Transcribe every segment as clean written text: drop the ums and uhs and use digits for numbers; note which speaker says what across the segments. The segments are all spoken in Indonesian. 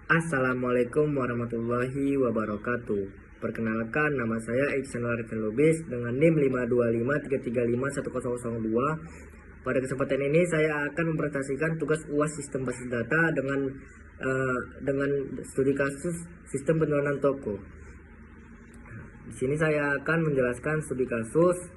Speaker 1: Assalamualaikum warahmatullahi wabarakatuh. Perkenalkan, nama saya Iksan Arifin Lubis dengan NIM 52533510002. Pada kesempatan ini saya akan mempresentasikan tugas UAS Sistem Basis Data dengan studi kasus sistem penjualan toko. Di sini saya akan menjelaskan studi kasus.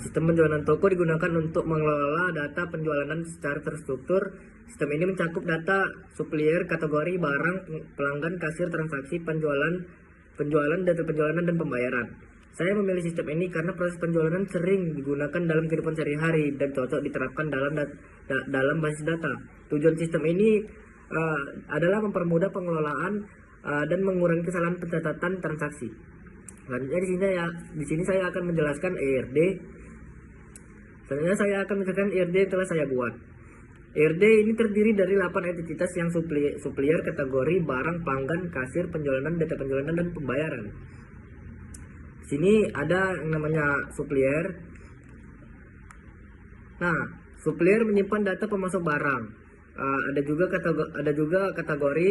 Speaker 1: Sistem penjualan toko digunakan untuk mengelola data penjualan secara terstruktur. Sistem ini mencakup data supplier, kategori barang, pelanggan, kasir, transaksi, penjualan, data penjualan, dan pembayaran. Saya memilih sistem ini karena proses penjualan sering digunakan dalam kehidupan sehari-hari dan cocok diterapkan dalam basis data. Tujuan sistem ini adalah mempermudah pengelolaan dan mengurangi kesalahan pencatatan transaksi. Selanjutnya di sini saya akan menjelaskan ERD. Selanjutnya saya akan menjelaskan ERD yang telah saya buat. ERD ini terdiri dari 8 entitas yang supplier, kategori, barang, pelanggan, kasir, penjualan, data penjualan, dan pembayaran. Di sini ada yang namanya supplier. Supplier menyimpan data pemasok barang. Ada juga kategori.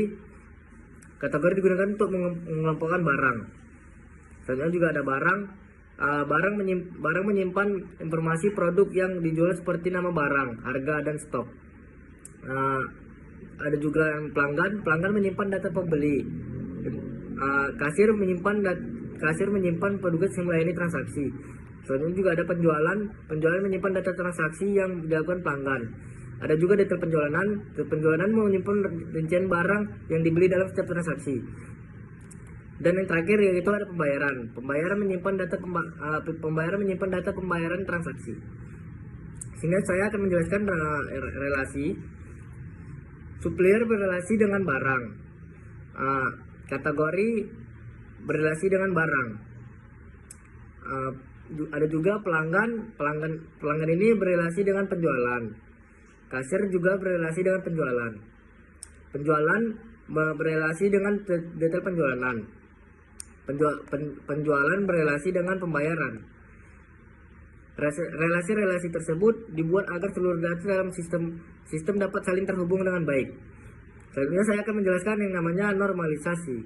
Speaker 1: Kategori digunakan untuk mengelompokkan barang. Selanjutnya juga ada barang. Barang menyimpan informasi produk yang dijual seperti nama barang, harga, dan stok. Ada juga yang pelanggan menyimpan data pembeli. Kasir menyimpan petugas yang melayani transaksi. Selanjutnya juga ada penjualan menyimpan data transaksi yang dilakukan pelanggan. Ada juga detail penjualan menyimpan rincian barang yang dibeli dalam setiap transaksi. Dan yang terakhir yaitu ada pembayaran menyimpan data pembayaran transaksi. Sehingga saya akan menjelaskan relasi. Supplier berrelasi dengan barang, kategori berrelasi dengan barang. Ada juga pelanggan ini berrelasi dengan penjualan. Kasir juga berrelasi dengan penjualan berrelasi dengan detail penjualan. Penjualan berrelasi dengan pembayaran. Relasi-relasi tersebut dibuat agar seluruh data dalam sistem dapat saling terhubung dengan baik. Selanjutnya saya akan menjelaskan yang namanya normalisasi.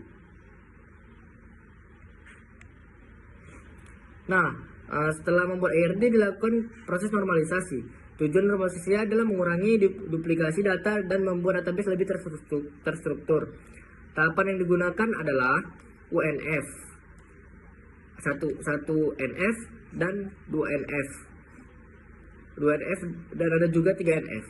Speaker 1: Setelah membuat ERD dilakukan proses normalisasi. Tujuan normalisasi adalah mengurangi duplikasi data dan membuat database lebih terstruktur. Tahapan yang digunakan adalah UNF, 1 NF dan 2 NF, dan ada juga 3 NF.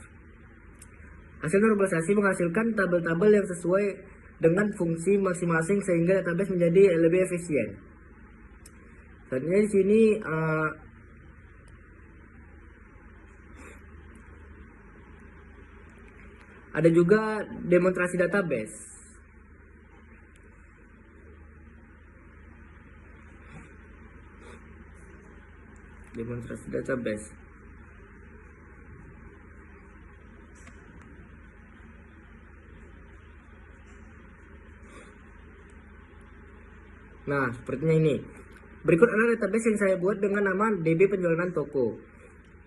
Speaker 1: Hasil normalisasi menghasilkan tabel-tabel yang sesuai dengan fungsi masing-masing sehingga database menjadi lebih efisien. Selanjutnya di sini ada juga demonstrasi database. Sepertinya ini. Berikut adalah database yang saya buat dengan nama DB penjualan toko.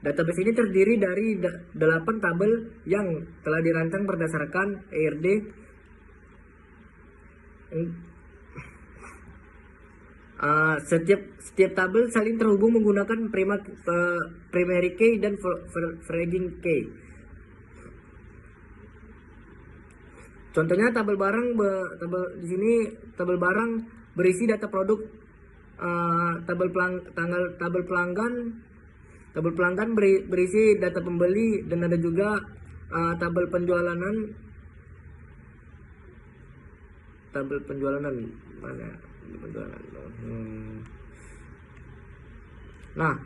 Speaker 1: Database ini terdiri dari 8 tabel yang telah dirancang berdasarkan ERD. Setiap tabel saling terhubung menggunakan primary key dan fragging key. Contohnya tabel barang berisi data produk, tabel pelanggan berisi data pembeli, dan ada juga tabel penjualan mana?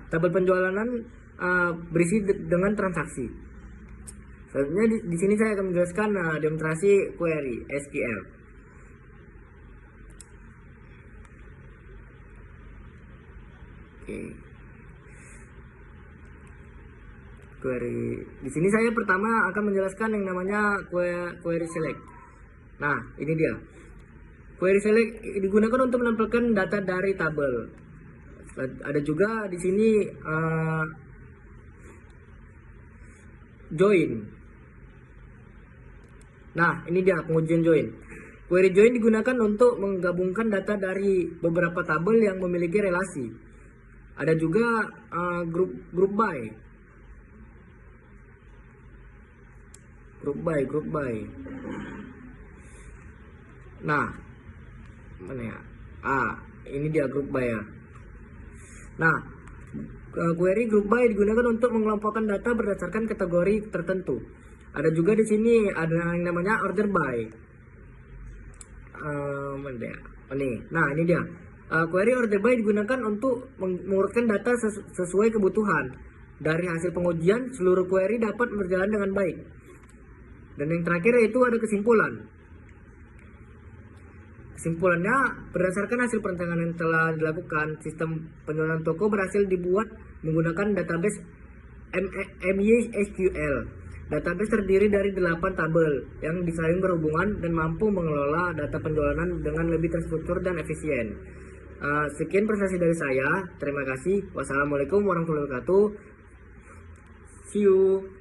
Speaker 1: Tabel penjualan berisi dengan transaksi. Selanjutnya di sini saya akan menjelaskan demonstrasi query SQL. Query. Di sini saya pertama akan menjelaskan yang namanya query select. Ini dia. Query select digunakan untuk menampilkan data dari tabel. Ada juga di sini join. Nah, ini dia pengujian join. Query join digunakan untuk menggabungkan data dari beberapa tabel yang memiliki relasi. Ada juga group by. Group by. Nah, mana ya? Ini dia group by ya. Nah, query group by digunakan untuk mengelompokkan data berdasarkan kategori tertentu. Ada juga di sini ada yang namanya order by. Nah, ini dia. Query order by digunakan untuk mengurutkan data sesuai kebutuhan. Dari hasil pengujian, seluruh query dapat berjalan dengan baik. Dan yang terakhir yaitu ada kesimpulan. Kesimpulannya, berdasarkan hasil perencanaan yang telah dilakukan, sistem penjualan toko berhasil dibuat menggunakan database MySQL. Database terdiri dari 8 tabel yang saling berhubungan dan mampu mengelola data penjualan dengan lebih terstruktur dan efisien. Sekian presentasi dari saya. Terima kasih. Wassalamualaikum warahmatullahi wabarakatuh. See you.